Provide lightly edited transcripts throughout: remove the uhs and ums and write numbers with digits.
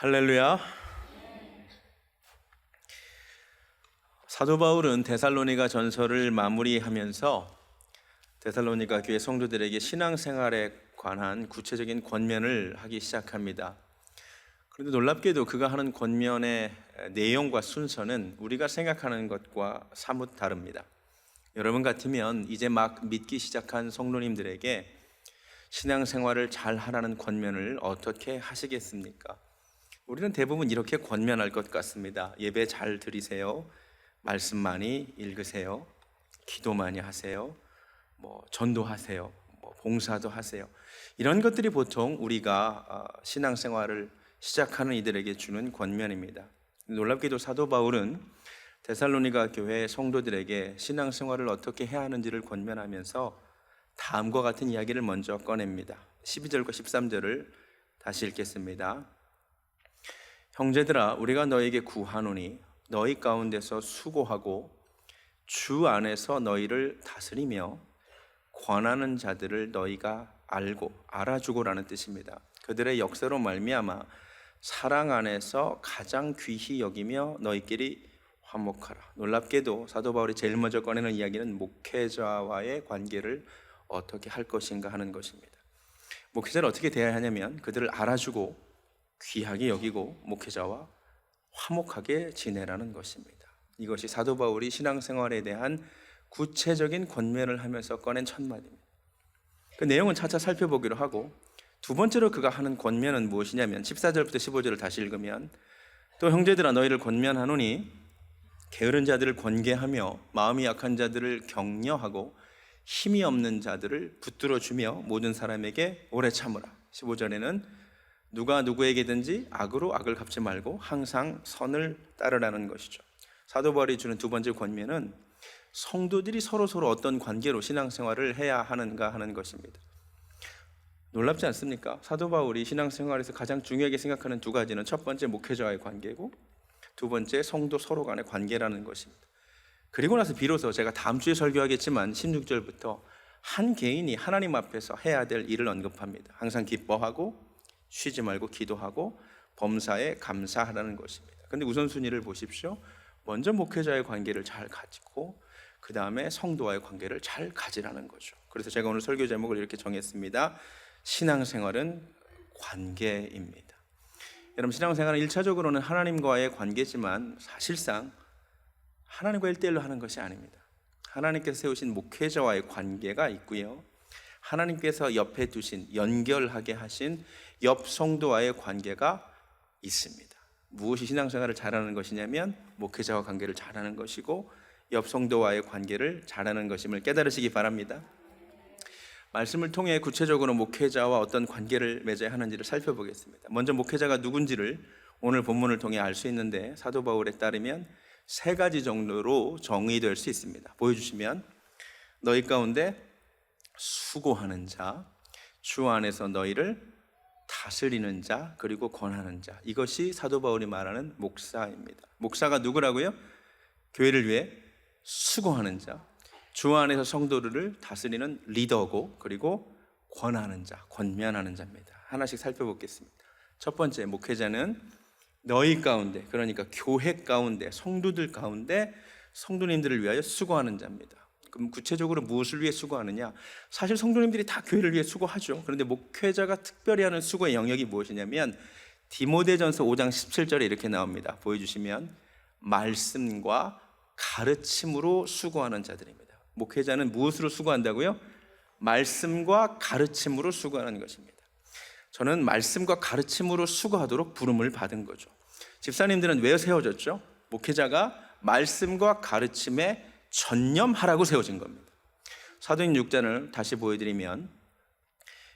할렐루야. 사도 바울은 데살로니가 전서를 마무리하면서 데살로니가 교회 성도들에게 신앙생활에 관한 구체적인 권면을 하기 시작합니다. 그런데 놀랍게도 그가 하는 권면의 내용과 순서는 우리가 생각하는 것과 사뭇 다릅니다. 여러분 같으면 이제 막 믿기 시작한 성도님들에게 신앙생활을 잘 하라는 권면을 어떻게 하시겠습니까? 우리는 대부분 이렇게 권면할 것 같습니다. 예배 잘 드리세요. 말씀 많이 읽으세요. 기도 많이 하세요. 전도하세요. 봉사도 하세요. 이런 것들이 보통 우리가 신앙생활을 시작하는 이들에게 주는 권면입니다. 놀랍게도 사도 바울은 데살로니가 교회 성도들에게 신앙생활을 어떻게 해야 하는지를 권면하면서 다음과 같은 이야기를 먼저 꺼냅니다. 12절과 13절을 다시 읽겠습니다. 형제들아, 우리가 너에게 구하노니 너희 가운데서 수고하고 주 안에서 너희를 다스리며 권하는 자들을 너희가 알고 알아주고라는 뜻입니다. 그들의 역사로 말미암아 사랑 안에서 가장 귀히 여기며 너희끼리 화목하라. 놀랍게도 사도 바울이 제일 먼저 꺼내는 이야기는 목회자와의 관계를 어떻게 할 것인가 하는 것입니다. 목회자를 어떻게 대해야 하냐면 그들을 알아주고 귀하게 여기고 목회자와 화목하게 지내라는 것입니다. 이것이 사도 바울이 신앙생활에 대한 구체적인 권면을 하면서 꺼낸 첫 마디입니다. 그 내용은 차차 살펴보기로 하고, 두 번째로 그가 하는 권면은 무엇이냐면 14절부터 15절을 다시 읽으면, 또 형제들아 너희를 권면하노니 게으른 자들을 권계하며 마음이 약한 자들을 격려하고 힘이 없는 자들을 붙들어 주며 모든 사람에게 오래 참으라. 15절에는 누가 누구에게든지 악으로 악을 갚지 말고 항상 선을 따르라는 것이죠. 사도 바울이 주는 두 번째 권면은 성도들이 서로 어떤 관계로 신앙생활을 해야 하는가 하는 것입니다. 놀랍지 않습니까? 사도 바울이 신앙생활에서 가장 중요하게 생각하는 두 가지는 첫 번째 목회자와의 관계고 두 번째 성도 서로 간의 관계라는 것입니다. 그리고 나서 비로소 제가 다음 주에 설교하겠지만 16절부터 한 개인이 하나님 앞에서 해야 될 일을 언급합니다. 항상 기뻐하고 쉬지 말고 기도하고 범사에 감사하라는 것입니다. 그런데 우선순위를 보십시오. 먼저 목회자의 관계를 잘 가지고 그 다음에 성도와의 관계를 잘 가지라는 거죠. 그래서 제가 오늘 설교 제목을 이렇게 정했습니다. 신앙생활은 관계입니다. 여러분, 신앙생활은 1차적으로는 하나님과의 관계지만 사실상 하나님과 1대1로 하는 것이 아닙니다. 하나님께서 세우신 목회자와의 관계가 있고요, 하나님께서 옆에 두신 연결하게 하신 옆 성도와의 관계가 있습니다. 무엇이 신앙생활을 잘하는 것이냐면 목회자와 관계를 잘하는 것이고 옆 성도와의 관계를 잘하는 것임을 깨달으시기 바랍니다. 말씀을 통해 구체적으로 목회자와 어떤 관계를 맺어야 하는지를 살펴보겠습니다. 먼저 목회자가 누군지를 오늘 본문을 통해 알 수 있는데 사도 바울에 따르면 세 가지 정도로 정의될 수 있습니다. 보여주시면, 너희 가운데 수고하는 자, 주 안에서 너희를 다스리는 자, 그리고 권하는 자. 이것이 사도 바울이 말하는 목사입니다. 목사가 누구라고요? 교회를 위해 수고하는 자, 주 안에서 성도들을 다스리는 리더고, 그리고 권하는 자, 권면하는 자입니다. 하나씩 살펴보겠습니다. 첫 번째, 목회자는 너희 가운데, 그러니까 교회 가운데, 성도들 가운데 성도님들을 위하여 수고하는 자입니다. 그럼 구체적으로 무엇을 위해 수고하느냐? 사실 성도님들이 다 교회를 위해 수고하죠. 그런데 목회자가 특별히 하는 수고의 영역이 무엇이냐면 디모데전서 5장 17절에 이렇게 나옵니다. 보여주시면, 말씀과 가르침으로 수고하는 자들입니다. 목회자는 무엇으로 수고한다고요? 말씀과 가르침으로 수고하는 것입니다. 저는 말씀과 가르침으로 수고하도록 부름을 받은 거죠. 집사님들은 왜 세워졌죠? 목회자가 말씀과 가르침에 전념하라고 세워진 겁니다. 사도행 6장을 다시 보여드리면,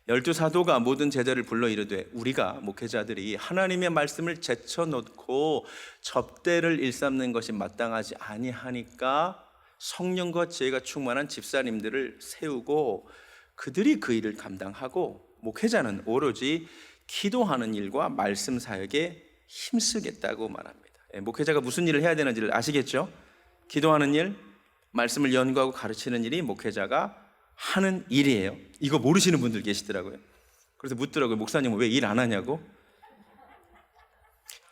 12사도가 모든 제자를 불러 이르되 우리가 목회자들이 하나님의 말씀을 제쳐놓고 접대를 일삼는 것이 마땅하지 아니하니까 성령과 지혜가 충만한 집사님들을 세우고 그들이 그 일을 감당하고 목회자는 오로지 기도하는 일과 말씀 사역에 힘쓰겠다고 말합니다. 목회자가 무슨 일을 해야 되는지를 아시겠죠? 기도하는 일, 말씀을 연구하고 가르치는 일이 목회자가 하는 일이에요. 이거 모르시는 분들 계시더라고요. 그래서 묻더라고요. 목사님은 왜 일 안 하냐고?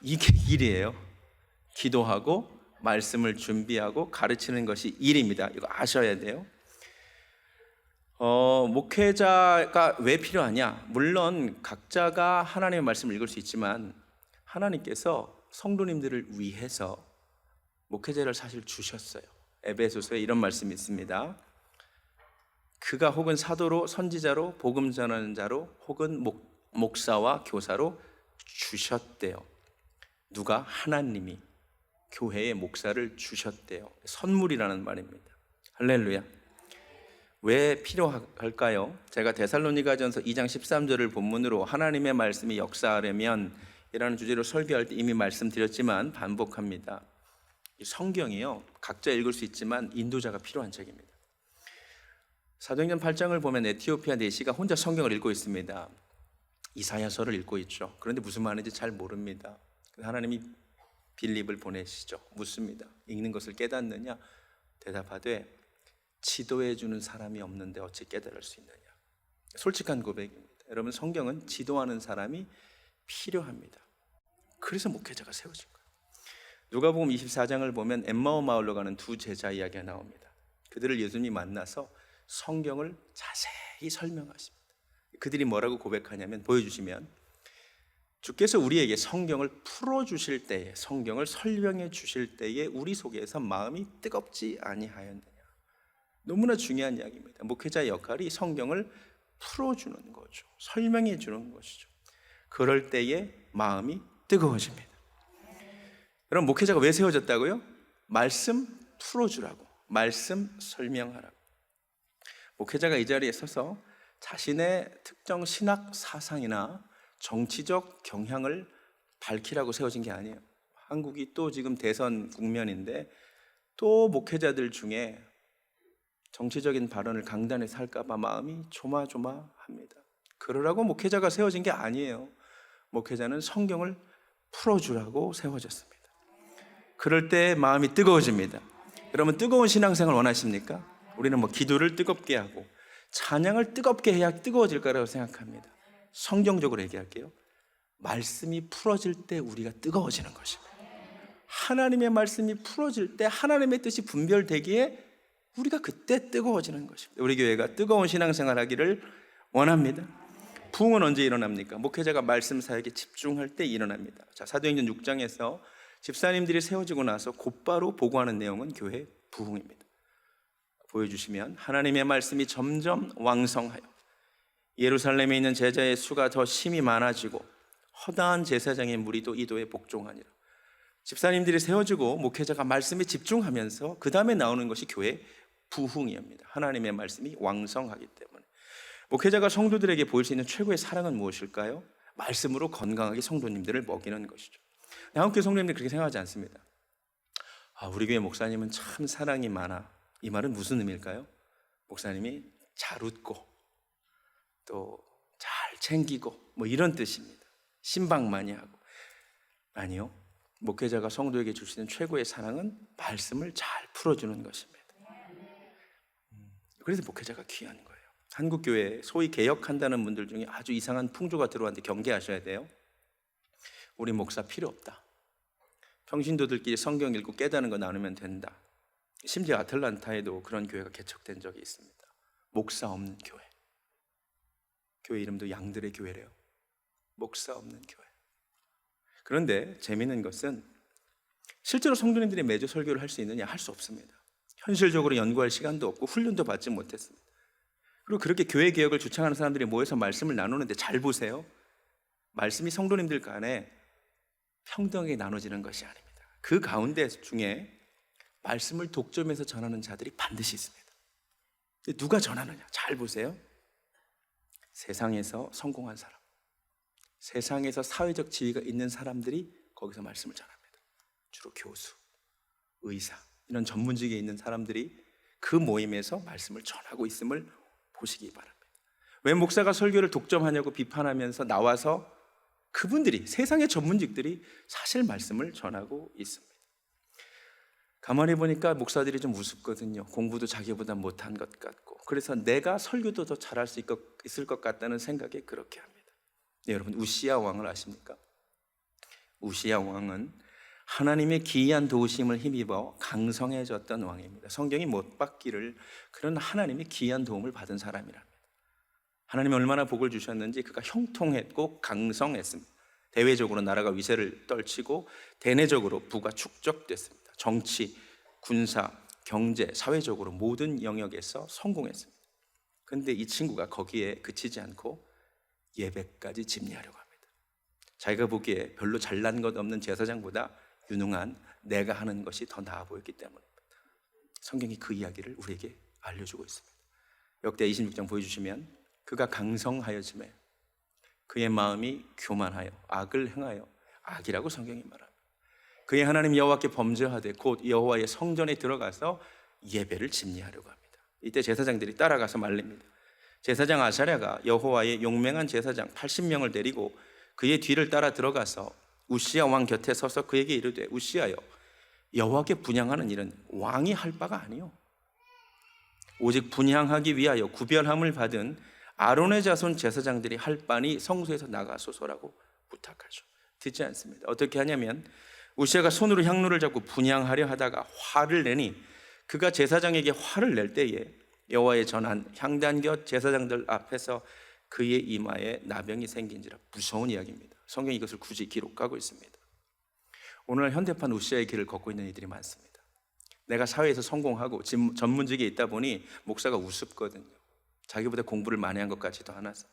이게 일이에요. 기도하고 말씀을 준비하고 가르치는 것이 일입니다. 이거 아셔야 돼요. 목회자가 왜 필요하냐? 물론 각자가 하나님의 말씀을 읽을 수 있지만 하나님께서 성도님들을 위해서 목회자를 사실 주셨어요. 에베소서에 이런 말씀이 있습니다. 그가 혹은 사도로, 선지자로, 복음 전하는 자로, 혹은 목사와 교사로 주셨대요. 누가? 하나님이 교회에 목사를 주셨대요. 선물이라는 말입니다. 할렐루야. 왜 필요할까요? 제가 데살로니가전서 2장 13절을 본문으로 하나님의 말씀이 역사하려면 이라는 주제로 설교할 때 이미 말씀드렸지만 반복합니다. 이 성경이요, 각자 읽을 수 있지만 인도자가 필요한 책입니다. 사도행전 8장을 보면 에티오피아 내시가 혼자 성경을 읽고 있습니다. 이사야서를 읽고 있죠. 그런데 무슨 말인지 잘 모릅니다. 하나님이 빌립을 보내시죠. 묻습니다. 읽는 것을 깨닫느냐? 대답하되 지도해 주는 사람이 없는데 어찌 깨달을 수 있느냐. 솔직한 고백입니다. 여러분, 성경은 지도하는 사람이 필요합니다. 그래서 목회자가 세워진 거예요. 누가복음 24장을 보면 엠마오 마을로 가는 두 제자 이야기가 나옵니다. 그들을 예수님이 만나서 성경을 자세히 설명하십니다. 그들이 뭐라고 고백하냐면, 보여주시면, 주께서 우리에게 성경을 풀어주실 때에, 성경을 설명해 주실 때에 우리 속에서 마음이 뜨겁지 아니하였느냐. 너무나 중요한 이야기입니다. 목회자의 역할이 성경을 풀어주는 거죠. 설명해 주는 것이죠. 그럴 때에 마음이 뜨거워집니다. 여러분, 목회자가 왜 세워졌다고요? 말씀 풀어주라고, 말씀 설명하라고. 목회자가 이 자리에 서서 자신의 특정 신학 사상이나 정치적 경향을 밝히라고 세워진 게 아니에요. 한국이 또 지금 대선 국면인데 또 목회자들 중에 정치적인 발언을 강단에서 할까봐 마음이 조마조마합니다. 그러라고 목회자가 세워진 게 아니에요. 목회자는 성경을 풀어주라고 세워졌습니다. 그럴 때 마음이 뜨거워집니다. 여러분, 뜨거운 신앙생활 원하십니까? 우리는 기도를 뜨겁게 하고 찬양을 뜨겁게 해야 뜨거워질 거라고 생각합니다. 성경적으로 얘기할게요. 말씀이 풀어질 때 우리가 뜨거워지는 것입니다. 하나님의 말씀이 풀어질 때 하나님의 뜻이 분별되기에 우리가 그때 뜨거워지는 것입니다. 우리 교회가 뜨거운 신앙생활 하기를 원합니다. 부흥은 언제 일어납니까? 목회자가 말씀 사역에 집중할 때 일어납니다. 자, 사도행전 6장에서 집사님들이 세워지고 나서 곧바로 보고하는 내용은 교회 부흥입니다. 보여주시면, 하나님의 말씀이 점점 왕성하여 예루살렘에 있는 제자의 수가 더 심히 많아지고 허다한 제사장의 무리도 이도에 복종하니라. 집사님들이 세워지고 목회자가 말씀에 집중하면서 그 다음에 나오는 것이 교회 부흥입니다. 하나님의 말씀이 왕성하기 때문에. 목회자가 성도들에게 보일 수 있는 최고의 사랑은 무엇일까요? 말씀으로 건강하게 성도님들을 먹이는 것이죠. 한국교회 성도님들이 그렇게 생각하지 않습니다. 우리 교회 목사님은 참 사랑이 많아. 이 말은 무슨 의미일까요? 목사님이 잘 웃고 또 잘 챙기고 이런 뜻입니다. 신방 많이 하고. 아니요, 목회자가 성도에게 줄 수 있는 최고의 사랑은 말씀을 잘 풀어주는 것입니다. 그래서 목회자가 귀한 거예요. 한국교회 소위 개혁한다는 분들 중에 아주 이상한 풍조가 들어왔는데 경계하셔야 돼요. 우리 목사 필요 없다. 평신도들끼리 성경 읽고 깨닫는 거 나누면 된다. 심지어 아틀란타에도 그런 교회가 개척된 적이 있습니다. 목사 없는 교회. 교회 이름도 양들의 교회래요. 목사 없는 교회. 그런데 재미있는 것은 실제로 성도님들이 매주 설교를 할 수 있느냐? 할 수 없습니다. 현실적으로 연구할 시간도 없고 훈련도 받지 못했습니다. 그리고 그렇게 교회 개혁을 주창하는 사람들이 모여서 말씀을 나누는데 잘 보세요. 말씀이 성도님들 간에 평등하게 나눠지는 것이 아닙니다. 그 가운데 중에 말씀을 독점해서 전하는 자들이 반드시 있습니다. 누가 전하느냐? 잘 보세요. 세상에서 성공한 사람, 세상에서 사회적 지위가 있는 사람들이 거기서 말씀을 전합니다. 주로 교수, 의사, 이런 전문직에 있는 사람들이 그 모임에서 말씀을 전하고 있음을 보시기 바랍니다. 왜 목사가 설교를 독점하냐고 비판하면서 나와서 그분들이, 세상의 전문직들이 사실 말씀을 전하고 있습니다. 가만히 보니까 목사들이 좀 우습거든요. 공부도 자기보다 못한 것 같고, 그래서 내가 설교도 더 잘할 수 있을 것 같다는 생각에 그렇게 합니다. 네, 여러분, 우시야 왕을 아십니까? 우시야 왕은 하나님의 기이한 도우심을 힘입어 강성해졌던 왕입니다. 성경이 못 받기를 그런 하나님의 기이한 도움을 받은 사람이랍니다. 하나님이 얼마나 복을 주셨는지 그가 형통했고 강성했습니다. 대외적으로 나라가 위세를 떨치고 대내적으로 부가 축적됐습니다. 정치, 군사, 경제, 사회적으로 모든 영역에서 성공했습니다. 그런데 이 친구가 거기에 그치지 않고 예배까지 집례하려고 합니다. 자기가 보기에 별로 잘난 것 없는 제사장보다 유능한 내가 하는 것이 더 나아 보였기 때문입니다. 성경이 그 이야기를 우리에게 알려주고 있습니다. 역대 26장 보여주시면 그가 강성하여짐에 그의 마음이 교만하여 악을 행하여 악이라고 성경이 말합니다. 그의 하나님 여호와께 범죄하되 곧 여호와의 성전에 들어가서 예배를 집례하려고 합니다. 이때 제사장들이 따라가서 말립니다. 제사장 아사랴가 여호와의 용맹한 제사장 80명을 데리고 그의 뒤를 따라 들어가서 우시야 왕 곁에 서서 그에게 이르되 우시야여 여호와께 분향하는 일은 왕이 할 바가 아니요 오직 분향하기 위하여 구별함을 받은 아론의 자손 제사장들이 할 바니 성소에서 나가소서라고 부탁하죠. 듣지 않습니다. 어떻게 하냐면 우시야가 손으로 향로를 잡고 분향하려 하다가 화를 내니 그가 제사장에게 화를 낼 때에 여호와의 전한 향단 곁 제사장들 앞에서 그의 이마에 나병이 생긴지라. 무서운 이야기입니다. 성경이 이것을 굳이 기록하고 있습니다. 오늘 현대판 우시야의 길을 걷고 있는 이들이 많습니다. 내가 사회에서 성공하고 전문직에 있다 보니 목사가 우습거든요. 자기보다 공부를 많이 한 것 같지도 않아서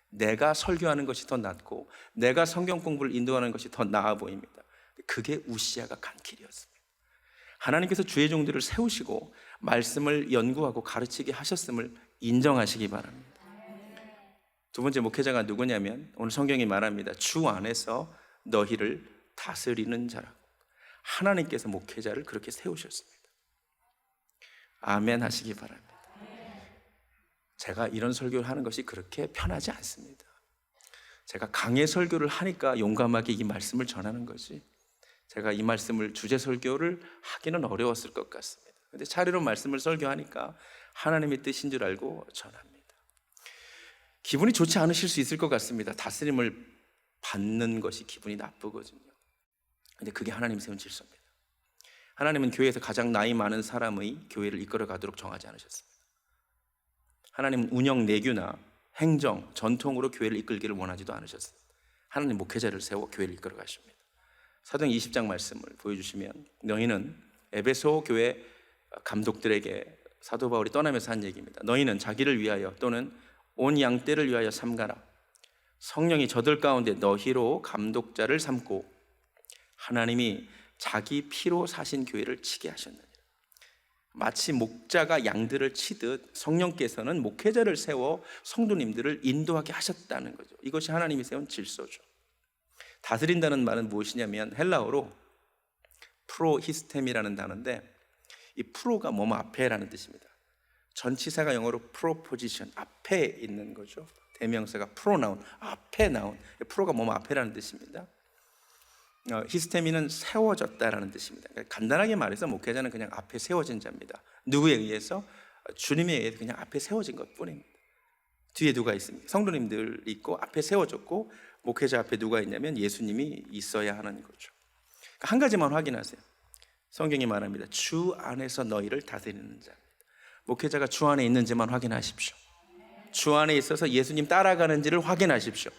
내가 설교하는 것이 더 낫고 내가 성경 공부를 인도하는 것이 더 나아 보입니다. 그게 우시야가 간 길이었습니다. 하나님께서 주의 종들을 세우시고 말씀을 연구하고 가르치게 하셨음을 인정하시기 바랍니다. 두 번째 목회자가 누구냐면 오늘 성경이 말합니다. 주 안에서 너희를 다스리는 자라고. 하나님께서 목회자를 그렇게 세우셨습니다. 아멘 하시기 바랍니다. 제가 이런 설교를 하는 것이 그렇게 편하지 않습니다. 제가 강의 설교를 하니까 용감하게 이 말씀을 전하는 거지, 제가 이 말씀을 주제 설교를 하기는 어려웠을 것 같습니다. 그런데 차례로 말씀을 설교하니까 하나님의 뜻인 줄 알고 전합니다. 기분이 좋지 않으실 수 있을 것 같습니다. 다스림을 받는 것이 기분이 나쁘거든요. 그런데 그게 하나님 세운 질서입니다. 하나님은 교회에서 가장 나이 많은 사람의 교회를 이끌어 가도록 정하지 않으셨습니다. 하나님은 운영 내규나 행정, 전통으로 교회를 이끌기를 원하지도 않으셨습니다. 하나님 목회자를 세워 교회를 이끌어 가십니다. 사도행 20장 말씀을 보여주시면 너희는 에베소 교회 감독들에게 사도 바울이 떠나면서 한 얘기입니다. 너희는 자기를 위하여 또는 온 양떼를 위하여 삼가라. 성령이 저들 가운데 너희로 감독자를 삼고 하나님이 자기 피로 사신 교회를 치게 하셨느니라. 마치 목자가 양들을 치듯 성령께서는 목회자를 세워 성도님들을 인도하게 하셨다는 거죠. 이것이 하나님이 세운 질서죠. 다스린다는 말은 무엇이냐면 헬라어로 프로히스템이라는 단어인데 이 프로가 뭐뭐 앞에라는 뜻입니다. 전치사가 영어로 프로포지션, 앞에 있는 거죠. 대명사가 프로나운, 앞에 나온. 프로가 뭐뭐 앞에라는 뜻입니다. 히스테미는 세워졌다라는 뜻입니다. 그러니까 간단하게 말해서 목회자는 그냥 앞에 세워진 자입니다. 누구에 의해서? 주님에 의해서 그냥 앞에 세워진 것뿐입니다. 뒤에 누가 있습니까? 성도님들 있고 앞에 세워졌고 목회자 앞에 누가 있냐면 예수님이 있어야 하는 거죠. 그러니까 한 가지만 확인하세요. 성경이 말합니다. 주 안에서 너희를 다스리는 자. 목회자가 주 안에 있는지만 확인하십시오. 주 안에 있어서 예수님 따라가는지를 확인하십시오.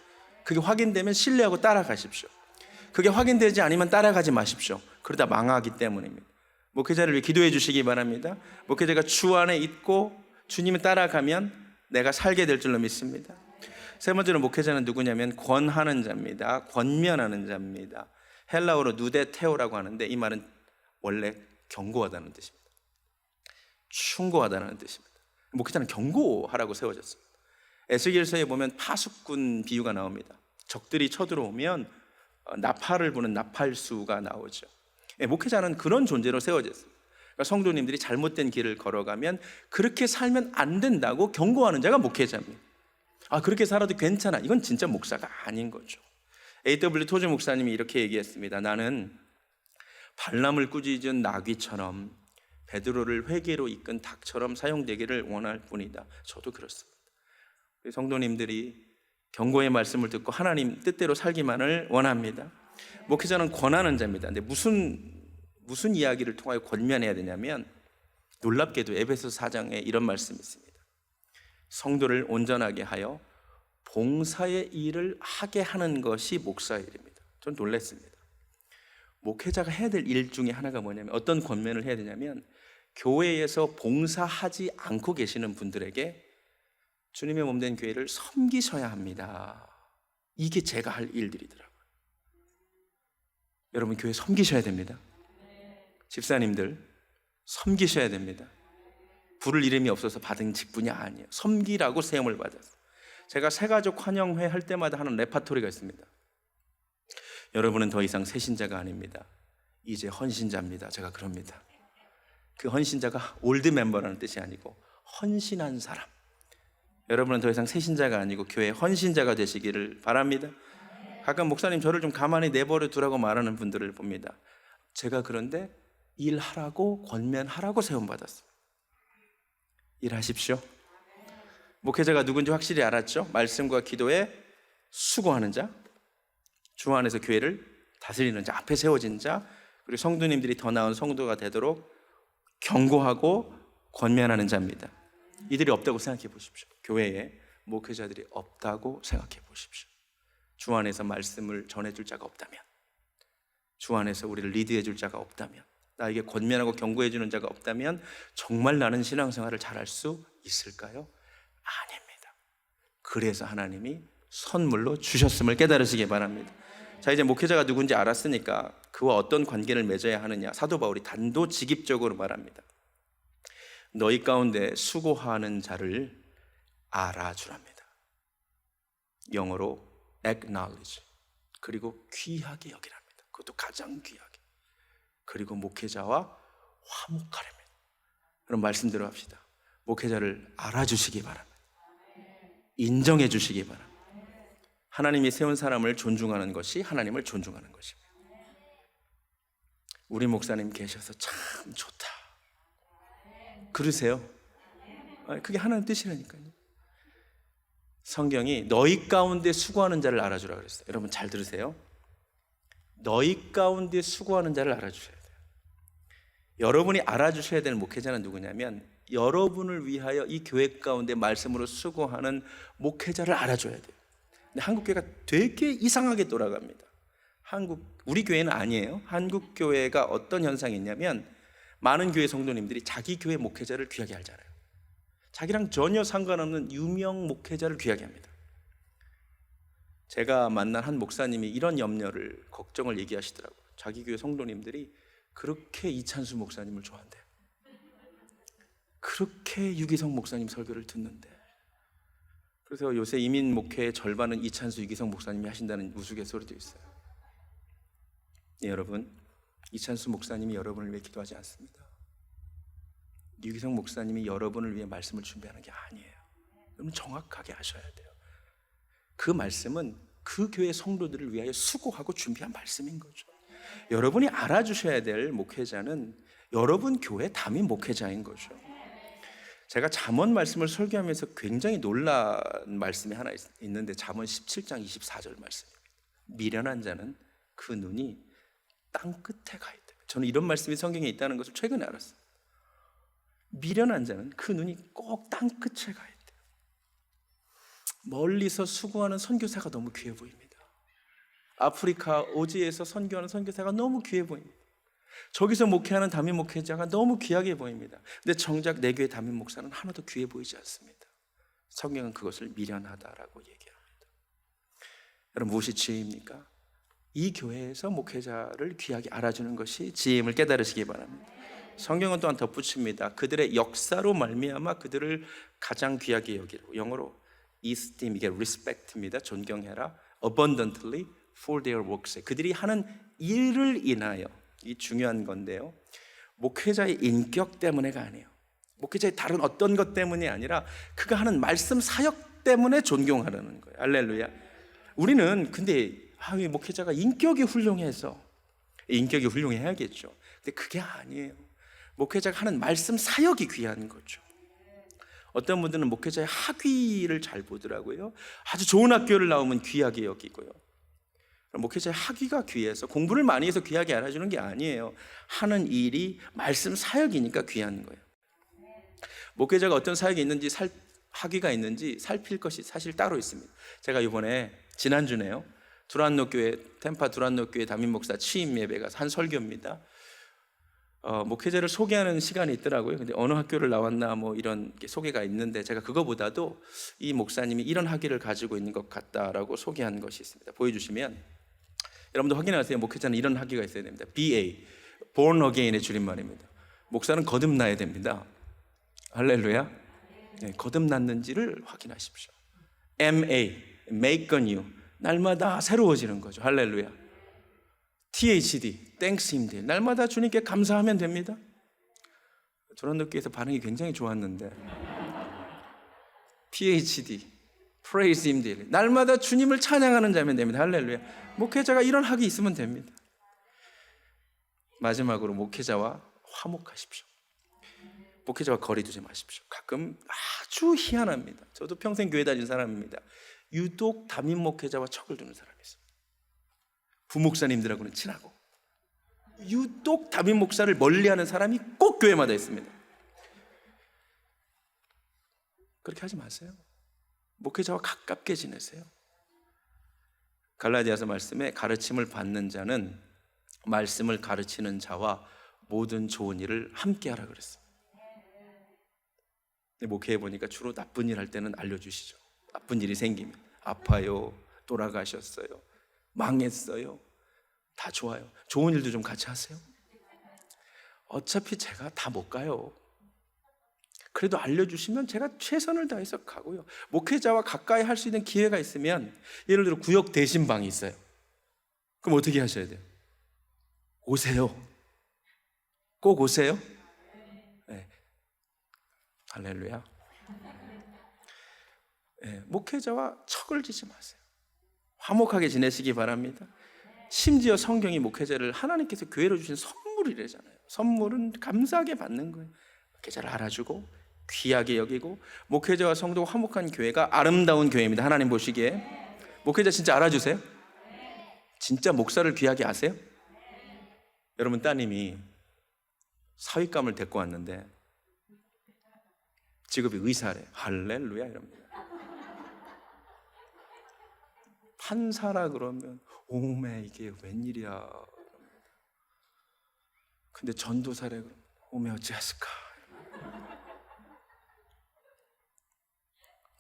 그게 확인되면 신뢰하고 따라가십시오. 그게 확인되지 않으면 따라가지 마십시오. 그러다 망하기 때문입니다. 목회자를 위해 기도해 주시기 바랍니다. 목회자가 주 안에 있고 주님을 따라가면 내가 살게 될 줄로 믿습니다. 세 번째로 목회자는 누구냐면 권하는 자입니다. 권면하는 자입니다. 헬라어로 누데테오라고 하는데 이 말은 원래 경고하다는 뜻입니다. 충고하다는 뜻입니다. 목회자는 경고하라고 세워졌습니다. 에스겔서에 보면 파수꾼 비유가 나옵니다. 적들이 쳐들어오면 나팔을 부는 나팔수가 나오죠. 목회자는 그런 존재로 세워졌습니다. 그러니까 성도님들이 잘못된 길을 걸어가면 그렇게 살면 안 된다고 경고하는 자가 목회자입니다. 그렇게 살아도 괜찮아. 이건 진짜 목사가 아닌 거죠. A.W. 토즈 목사님이 이렇게 얘기했습니다. 나는 발람을 꾸짖은 나귀처럼 베드로를 회개로 이끈 닭처럼 사용되기를 원할 뿐이다. 저도 그렇습니다. 성도님들이 경고의 말씀을 듣고 하나님 뜻대로 살기만을 원합니다. 목회자는 권하는 자입니다. 근데 무슨 이야기를 통하여 권면해야 되냐면, 놀랍게도 에베소 4장에 이런 말씀이 있습니다. 성도를 온전하게 하여 봉사의 일을 하게 하는 것이 목사의 일입니다. 전 놀랐습니다. 목회자가 해야 될 일 중에 하나가 뭐냐면, 어떤 권면을 해야 되냐면, 교회에서 봉사하지 않고 계시는 분들에게 주님의 몸된 교회를 섬기셔야 합니다. 이게 제가 할 일들이더라고요. 여러분, 교회 섬기셔야 됩니다. 집사님들 섬기셔야 됩니다. 부를 이름이 없어서 받은 직분이 아니에요. 섬기라고 세움을 받았어요. 제가 새가족 환영회 할 때마다 하는 레파토리가 있습니다. 여러분은 더 이상 새신자가 아닙니다. 이제 헌신자입니다. 제가 그럽니다. 그 헌신자가 올드 멤버라는 뜻이 아니고 헌신한 사람. 여러분은 더 이상 새신자가 아니고 교회 헌신자가 되시기를 바랍니다. 가끔 목사님 저를 좀 가만히 내버려 두라고 말하는 분들을 봅니다. 제가 그런데 일하라고 권면하라고 세움받았어요. 일하십시오. 목회자가 누군지 확실히 알았죠? 말씀과 기도에 수고하는 자, 주 안에서 교회를 다스리는 자, 앞에 세워진 자, 그리고 성도님들이 더 나은 성도가 되도록 경고하고 권면하는 자입니다. 이들이 없다고 생각해 보십시오. 교회에 목회자들이 없다고 생각해 보십시오. 주 안에서 말씀을 전해줄 자가 없다면, 주 안에서 우리를 리드해 줄 자가 없다면, 나에게 권면하고 경고해 주는 자가 없다면 정말 나는 신앙생활을 잘할 수 있을까요? 아닙니다. 그래서 하나님이 선물로 주셨음을 깨달으시기 바랍니다. 자, 이제 목회자가 누군지 알았으니까 그와 어떤 관계를 맺어야 하느냐, 사도 바울이 단도직입적으로 말합니다. 너희 가운데 수고하는 자를 알아주랍니다. 영어로 acknowledge, 그리고 귀하게 여기랍니다. 그것도 가장 귀하게. 그리고 목회자와 화목하랍니다. 그럼 말씀대로 합시다. 목회자를 알아주시기 바랍니다. 인정해 주시기 바랍니다. 하나님이 세운 사람을 존중하는 것이 하나님을 존중하는 것입니다. 우리 목사님 계셔서 참 좋다 그러세요. 그게 하나님 뜻이라니까요. 성경이 너희 가운데 수고하는 자를 알아주라 그랬어요. 여러분 잘 들으세요. 너희 가운데 수고하는 자를 알아주셔야 돼요. 여러분이 알아주셔야 될 목회자는 누구냐면, 여러분을 위하여 이 교회 가운데 말씀으로 수고하는 목회자를 알아줘야 돼요. 근데 한국 교회가 되게 이상하게 돌아갑니다. 우리 교회는 아니에요. 한국 교회가 어떤 현상이 있냐면, 많은 교회 성도님들이 자기 교회 목회자를 귀하게 알잖아요. 자기랑 전혀 상관없는 유명 목회자를 귀하게 합니다. 제가 만난 한 목사님이 이런 염려를, 걱정을 얘기하시더라고요. 자기 교회 성도님들이 그렇게 이찬수 목사님을 좋아한대요. 그렇게 유기성 목사님 설교를 듣는데. 그래서 요새 이민 목회의 절반은 이찬수, 유기성 목사님이 하신다는 우스갯소리도 있어요. 네, 여러분, 이찬수 목사님이 여러분을 위해 기도하지 않습니다. 유기성 목사님이 여러분을 위해 말씀을 준비하는 게 아니에요. 여러분 정확하게 아셔야 돼요. 그 말씀은 그 교회 성도들을 위하여 수고하고 준비한 말씀인 거죠. 여러분이 알아주셔야 될 목회자는 여러분 교회 담임 목회자인 거죠. 제가 잠언 말씀을 설교하면서 굉장히 놀란 말씀이 하나 있는데, 잠언 17장 24절 말씀입니다. 미련한 자는 그 눈이 땅 끝에 가 있다. 저는 이런 말씀이 성경에 있다는 것을 최근에 알았어요. 미련한 자는 그 눈이 꼭 땅 끝에 가 있대요. 멀리서 수고하는 선교사가 너무 귀해 보입니다. 아프리카 오지에서 선교하는 선교사가 너무 귀해 보입니다. 저기서 목회하는 담임 목회자가 너무 귀하게 보입니다. 근데 정작 내 교회 담임 목사는 하나도 귀해 보이지 않습니다. 성경은 그것을 미련하다라고 얘기합니다. 여러분, 무엇이 지혜입니까? 이 교회에서 목회자를 귀하게 알아주는 것이 지혜임을 깨달으시기 바랍니다. 성경은 또한 덧붙입니다. 그들의 역사로 말미암아 그들을 가장 귀하게 여기고, 영어로 esteem, 이게 respect입니다. 존경해라. abundantly for their works. 그들이 하는 일을 인하여. 이 중요한 건데요, 목회자의 인격 때문에가 아니에요. 목회자의 다른 어떤 것 때문이 아니라 그가 하는 말씀 사역 때문에 존경하라는 거예요. 할렐루야. 우리는 근데 이 목회자가 인격이 훌륭해서, 인격이 훌륭해야겠죠. 근데 그게 아니에요. 목회자가 하는 말씀 사역이 귀한 거죠. 어떤 분들은 목회자의 학위를 잘 보더라고요. 아주 좋은 학교를 나오면 귀하게 여기고요. 목회자의 학위가 귀해서, 공부를 많이 해서 귀하게 알아주는 게 아니에요. 하는 일이 말씀 사역이니까 귀한 거예요. 목회자가 어떤 사역이 있는지, 학위가 있는지 살필 것이 사실 따로 있습니다. 제가 이번에 지난주네요, 템파 두란노 교회 담임 목사 취임 예배가 한 설교입니다. 목회자를 소개하는 시간이 있더라고요. 근데 어느 학교를 나왔나 뭐 이런 소개가 있는데, 제가 그거보다도 이 목사님이 이런 학위를 가지고 있는 것 같다라고 소개한 것이 있습니다. 보여주시면 여러분도 확인하세요. 목회자는 이런 학위가 있어야 됩니다. BA, Born Again의 줄임말입니다. 목사는 거듭나야 됩니다. 할렐루야. 네, 거듭났는지를 확인하십시오. MA, Make anew, 날마다 새로워지는 거죠. 할렐루야. THD, Thanks Him Day, 날마다 주님께 감사하면 됩니다. 조란노교에서 반응이 굉장히 좋았는데, PhD, Praise Him Day, 날마다 주님을 찬양하는 자면 됩니다. 할렐루야. 목회자가 이런 학이 있으면 됩니다. 마지막으로 목회자와 화목하십시오. 목회자와 거리 두지 마십시오. 가끔 아주 희한합니다. 저도 평생 교회 다닌 사람입니다. 유독 담임 목회자와 척을 두는 사람이 있어요. 부목사님들하고는 친하고, 유독 담임 목사를 멀리하는 사람이 꼭 교회마다 있습니다. 그렇게 하지 마세요. 목회자와 가깝게 지내세요. 갈라디아서 말씀에 가르침을 받는 자는 말씀을 가르치는 자와 모든 좋은 일을 함께 하라 그랬어요. 목회해 보니까 주로 나쁜 일 할 때는 알려주시죠. 나쁜 일이 생기면 아파요, 돌아가셨어요, 망했어요, 다 좋아요. 좋은 일도 좀 같이 하세요. 어차피 제가 다 못 가요. 그래도 알려주시면 제가 최선을 다해서 가고요. 목회자와 가까이 할 수 있는 기회가 있으면, 예를 들어 구역 대신방이 있어요. 그럼 어떻게 하셔야 돼요? 오세요. 꼭 오세요. 네. 할렐루야. 네. 목회자와 척을 지지 마세요. 화목하게 지내시기 바랍니다. 심지어 성경이 목회자를 하나님께서 교회로 주신 선물이래잖아요. 선물은 감사하게 받는 거예요. 목회자를 알아주고 귀하게 여기고, 목회자와 성도가 화목한 교회가 아름다운 교회입니다. 하나님 보시기에. 목회자 진짜 알아주세요? 진짜 목사를 귀하게 아세요? 여러분 따님이 사윗감을 데리고 왔는데 직업이 의사래. 할렐루야 이럽니다. 판사라 그러면 오메 이게 웬일이야. 근데 전도사래 그러면 오메 어찌하실까.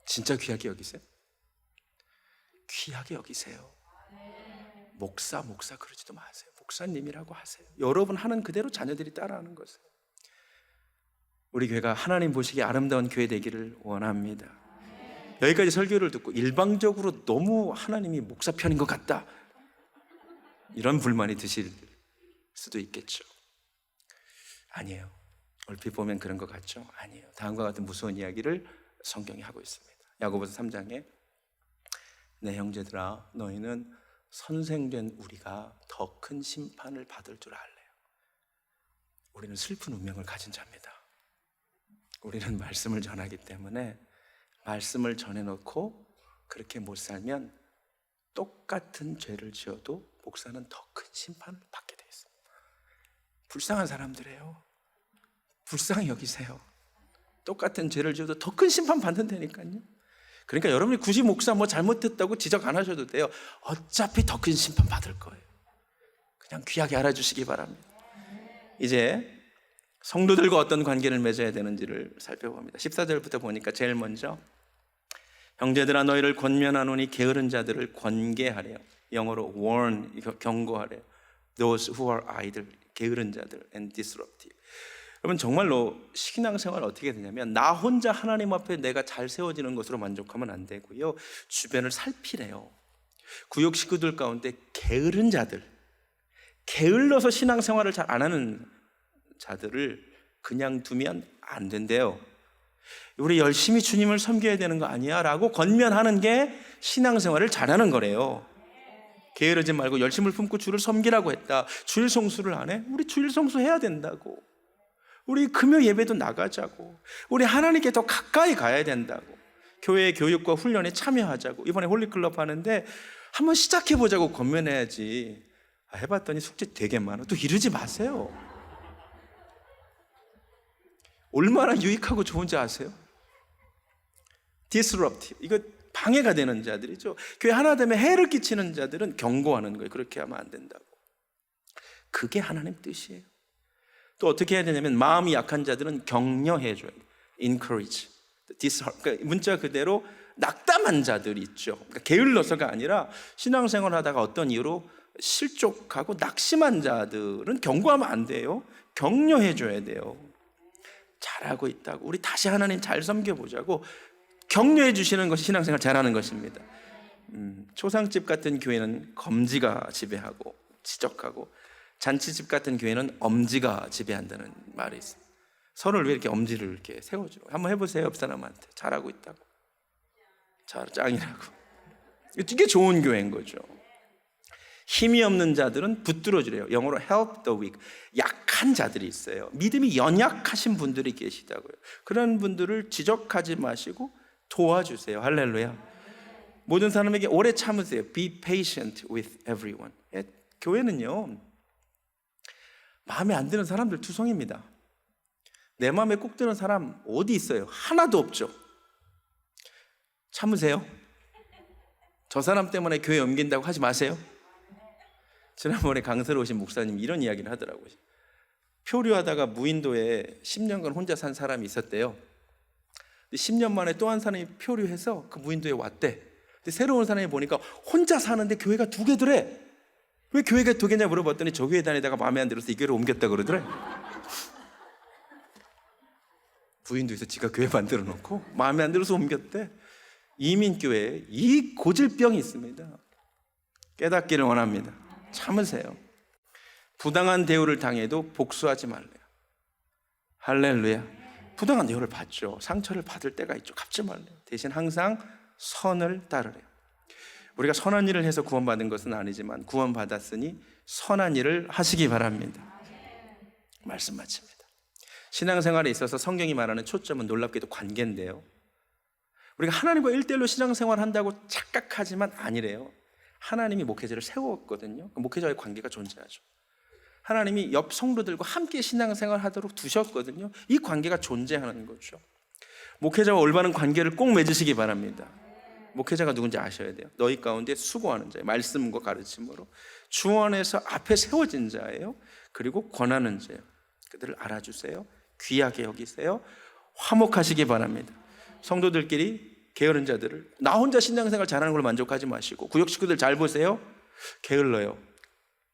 진짜 귀하게 여기세요? 귀하게 여기세요. 목사 그러지도 마세요. 목사님이라고 하세요. 여러분 하는 그대로 자녀들이 따라하는 것을. 우리 교회가 하나님 보시기에 아름다운 교회 되기를 원합니다. 여기까지 설교를 듣고 일방적으로 너무 하나님이 목사 편인 것 같다, 이런 불만이 드실 수도 있겠죠. 아니에요. 얼핏 보면 그런 것 같죠? 아니에요. 다음과 같은 무서운 이야기를 성경이 하고 있습니다. 야고보서 3장에 내 형제들아 너희는 선생된 우리가 더 큰 심판을 받을 줄 알래요. 우리는 슬픈 운명을 가진 자입니다. 우리는 말씀을 전하기 때문에 말씀을 전해놓고 그렇게 못 살면 똑같은 죄를 지어도 목사는 더 큰 심판을 받게 되어 있습니다. 불쌍한 사람들이에요. 불쌍히 여기세요. 똑같은 죄를 지어도 더 큰 심판 받는다니까요. 그러니까 여러분이 굳이 목사 뭐 잘못했다고 지적 안 하셔도 돼요. 어차피 더 큰 심판 받을 거예요. 그냥 귀하게 알아주시기 바랍니다. 이제 성도들과 어떤 관계를 맺어야 되는지를 살펴봅니다. 14절부터 보니까 제일 먼저 형제들아 너희를 권면하노니 게으른 자들을 권계하래요. 영어로 warn, 경고하래요. Those who are idle, 게으른 자들 and disruptive. 여러분 정말로 신앙생활 어떻게 되냐면 나 혼자 하나님 앞에 내가 잘 세워지는 것으로 만족하면 안 되고요. 주변을 살피래요. 구역 식구들 가운데 게으른 자들, 게을러서 신앙생활을 잘 안 하는 자들을 그냥 두면 안 된대요. 우리 열심히 주님을 섬겨야 되는 거 아니야? 라고 권면하는 게 신앙생활을 잘하는 거래요. 게으르지 말고 열심을 품고 주를 섬기라고 했다. 주일 성수를 안 해? 우리 주일 성수 해야 된다고. 우리 금요 예배도 나가자고. 우리 하나님께 더 가까이 가야 된다고. 교회의 교육과 훈련에 참여하자고. 이번에 홀리클럽 하는데 한번 시작해보자고 권면해야지. 해봤더니 숙제 되게 많아. 또 이러지 마세요. 얼마나 유익하고 좋은지 아세요? disruptive, 이거 방해가 되는 자들이죠. 교회 하나 되면 해를 끼치는 자들은 경고하는 거예요. 그렇게 하면 안 된다고. 그게 하나님 뜻이에요. 또 어떻게 해야 되냐면 마음이 약한 자들은 격려해줘야 돼요. encourage, 그러니까 문자 그대로 낙담한 자들이 있죠. 그러니까 게을러서가 아니라 신앙생활 하다가 어떤 이유로 실족하고 낙심한 자들은 경고하면 안 돼요. 격려해줘야 돼요. 잘하고 있다고, 우리 다시 하나님 잘 섬겨보자고 격려해 주시는 것이 신앙생활 잘하는 것입니다. 초상집 같은 교회는 검지가 지배하고 지적하고, 잔치집 같은 교회는 엄지가 지배한다는 말이 있습니다. 서로를 왜 이렇게 엄지를 이렇게 세워줘? 한번 해보세요. 옆 사람한테. 잘하고 있다고, 짱이라고. 이게 좋은 교회인 거죠. 힘이 없는 자들은 붙들어주래요. 영어로 help the weak. 약한 자들이 있어요. 믿음이 연약하신 분들이 계시다고요. 그런 분들을 지적하지 마시고 도와주세요. 할렐루야. 모든 사람에게 오래 참으세요. Be patient with everyone. 교회는요, 마음에 안 드는 사람들 투성입니다. 내 마음에 꼭 드는 사람 어디 있어요? 하나도 없죠. 참으세요. 저 사람 때문에 교회 옮긴다고 하지 마세요. 지난번에 강서로 오신 목사님 이런 이야기를 하더라고요. 표류하다가 무인도에 10년간 혼자 산 사람이 있었대요. 10년 만에 또 한 사람이 표류해서 그 무인도에 왔대. 근데 새로운 사람이 보니까 혼자 사는데 교회가 2개더래. 왜 교회가 2개냐 물어봤더니 저 교회 다니다가 마음에 안 들어서 이 교회로 옮겼다 그러더래. 무인도에서 지가 교회 만들어 놓고 마음에 안 들어서 옮겼대. 이민교회에 이 고질병이 있습니다. 깨닫기를 원합니다. 참으세요. 부당한 대우를 당해도 복수하지 말래요. 할렐루야. 부당한 대우를 받죠. 상처를 받을 때가 있죠. 갚지 말래요. 대신 항상 선을 따르래요. 우리가 선한 일을 해서 구원받은 것은 아니지만 구원받았으니 선한 일을 하시기 바랍니다. 말씀 마칩니다. 신앙생활에 있어서 성경이 말하는 초점은 놀랍게도 관계인데요, 우리가 하나님과 1대1로 신앙생활 한다고 착각하지만 아니래요. 하나님이 목회자를 세웠거든요. 목회자와의 관계가 존재하죠. 하나님이 옆 성도들과 함께 신앙생활 하도록 두셨거든요. 이 관계가 존재하는 거죠. 목회자와 올바른 관계를 꼭 맺으시기 바랍니다. 목회자가 누군지 아셔야 돼요. 너희 가운데 수고하는 자예요. 말씀과 가르침으로 주 안에서 앞에 세워진 자예요. 그리고 권하는 자예요. 그들을 알아주세요. 귀하게 여기세요. 화목하시기 바랍니다. 성도들끼리 게으른 자들을, 나 혼자 신앙생활 잘하는 걸 만족하지 마시고, 구역 식구들 잘 보세요. 게을러요.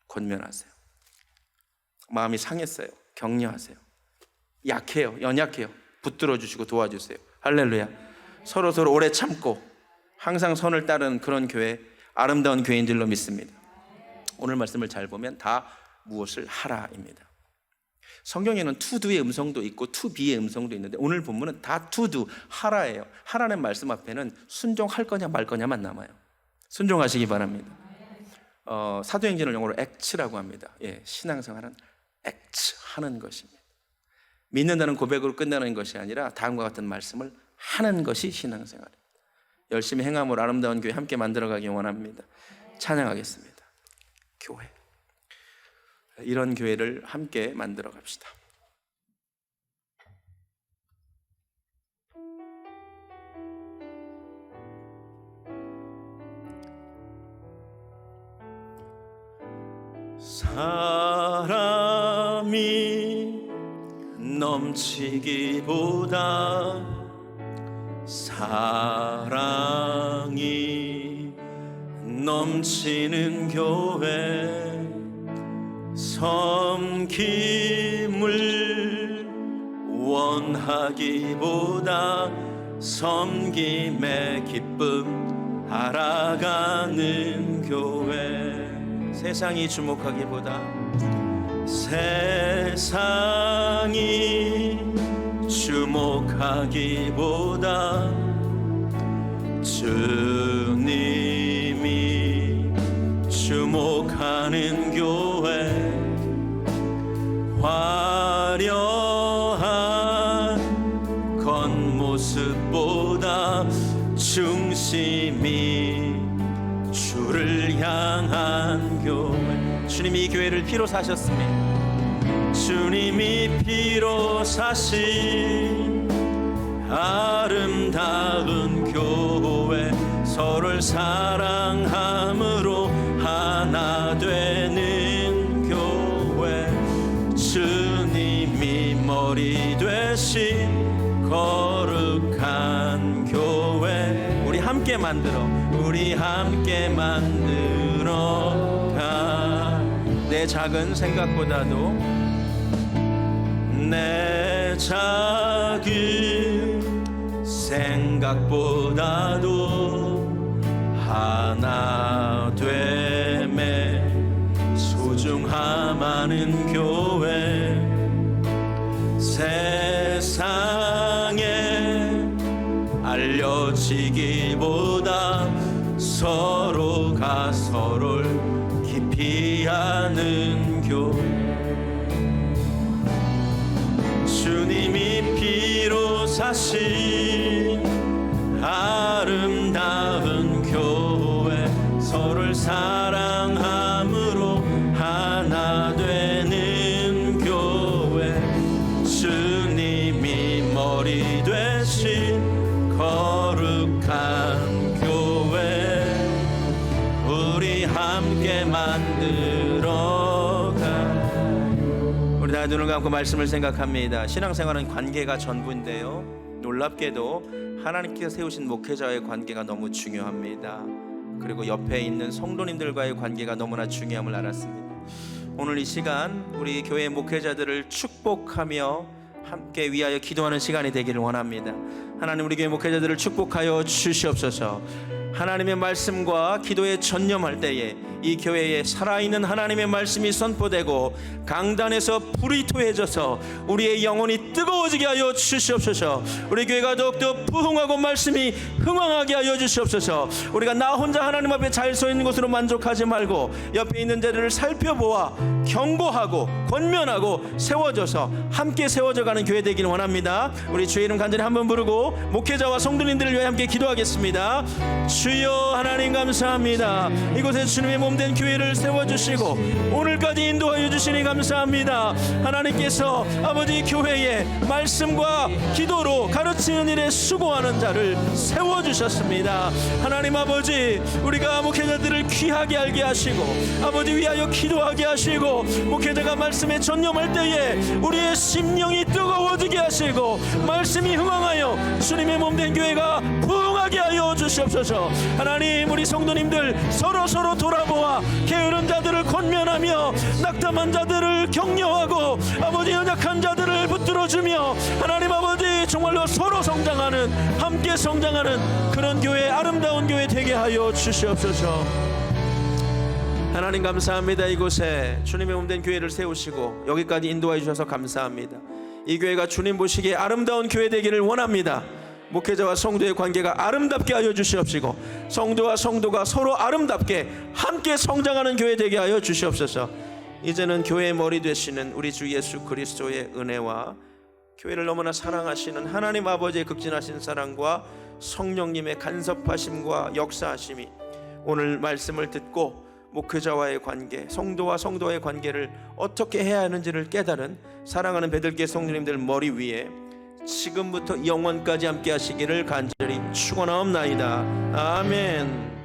권면하세요. 마음이 상했어요. 격려하세요. 약해요. 연약해요. 붙들어 주시고 도와주세요. 할렐루야. 서로 오래 참고 항상 선을 따르는 그런 교회, 아름다운 교회인들로 믿습니다. 오늘 말씀을 잘 보면 다 무엇을 하라입니다. 성경에는 to do의 음성도 있고 to be의 음성도 있는데 오늘 본문은 다 to do, 하라예요. 하라는 말씀 앞에는 순종할 거냐 말 거냐만 남아요. 순종하시기 바랍니다. 사도행전을 영어로 act라고 합니다. 신앙생활은 act, 하는 것입니다. 믿는다는 고백으로 끝나는 것이 아니라 다음과 같은 말씀을 하는 것이 신앙생활입니다. 열심히 행함으로 아름다운 교회 함께 만들어가기 원합니다. 찬양하겠습니다. 교회, 이런 교회를 함께 만들어 갑시다. 사람이 넘치기보다 사랑이 넘치는 교회, 섬김을 원하기보다 섬김의 기쁨 알아가는 교회, 세상이 주목하기보다 세상이 주목하기보다 주님이 주목하는 교회, 화려한 겉모습보다 중심이 주를 교회를 피로 사셨습니다. 주님이 피로 사신 아름다운 교회, 서로를 사랑함으로 하나 되는 교회, 주님이 머리 되신 거룩한 교회, 우리 함께 만들어 가. 내 작은 생각보다도, 내 작은 생각보다도 하나 됨에 소중함하는 교회, 세상에 알려지기보다 서로가 서로를 깊이 아는 교회, 주님이 피로 사신 아름다운 교회, 서로를 사랑함으로 하나 되는 교회, 주님이 머리 되신 거룩한 교회, 우리 함께 만들어가. 우리 다 눈을 감고 말씀을 생각합니다. 신앙생활은 관계가 전부인데요, 놀랍게도 하나님께서 세우신 목회자와의 관계가 너무 중요합니다. 그리고 옆에 있는 성도님들과의 관계가 너무나 중요함을 알았습니다. 오늘 이 시간 우리 교회 목회자들을 축복하며 함께 위하여 기도하는 시간이 되기를 원합니다. 하나님, 우리 교회 목회자들을 축복하여 주시옵소서. 하나님의 말씀과 기도에 전념할 때에 이 교회에 살아있는 하나님의 말씀이 선포되고 강단에서 불이 토해져서 우리의 영혼이 뜨거워지게 하여 주시옵소서. 우리 교회가 더욱더 부흥하고 말씀이 흥왕하게 하여 주시옵소서. 우리가 나 혼자 하나님 앞에 잘 서 있는 것으로 만족하지 말고 옆에 있는 자들을 살펴보아 경고하고 권면하고 세워져서 함께 세워져가는 교회 되기를 원합니다. 우리 주의 이름 간절히 한번 부르고 목회자와 성도님들을 위해 함께 기도하겠습니다. 주여 하나님 감사합니다. 이곳에 주님의 몸된 교회를 세워주시고 오늘까지 인도하여 주시니 감사합니다. 하나님께서 아버지 교회에 말씀과 기도로 가르치는 일에 수고하는 자를 세워주셨습니다. 하나님 아버지, 우리가 목회자들을 귀하게 알게 하시고 아버지 위하여 기도하게 하시고 목회자가 말씀에 전념할 때에 우리의 심령이 뜨거워지게 하시고 말씀이 흥왕하여 주님의 몸된 교회가 부흥하게 하여 주시옵소서. 하나님, 우리 성도님들 서로 돌아보아 게으른 자들을 권면하며 낙담한 자들을 격려하고 아버지 연약한 자들을 붙들어주며 하나님 아버지 정말로 서로 성장하는, 함께 성장하는 그런 교회, 아름다운 교회 되게 하여 주시옵소서. 하나님 감사합니다. 이곳에 주님의 몸된 교회를 세우시고 여기까지 인도해 주셔서 감사합니다. 이 교회가 주님 보시기에 아름다운 교회 되기를 원합니다. 목회자와 성도의 관계가 아름답게 하여 주시옵시고 성도와 성도가 서로 아름답게 함께 성장하는 교회 되게 하여 주시옵소서. 이제는 교회의 머리 되시는 우리 주 예수 그리스도의 은혜와 교회를 너무나 사랑하시는 하나님 아버지의 극진하신 사랑과 성령님의 간섭하심과 역사하심이 오늘 말씀을 듣고 목회자와의 관계, 성도와 성도의 관계를 어떻게 해야 하는지를 깨달은 사랑하는 베들기의 성도님들 머리 위에 지금부터 영원까지 함께 하시기를 간절히 축원하옵나이다. 아멘.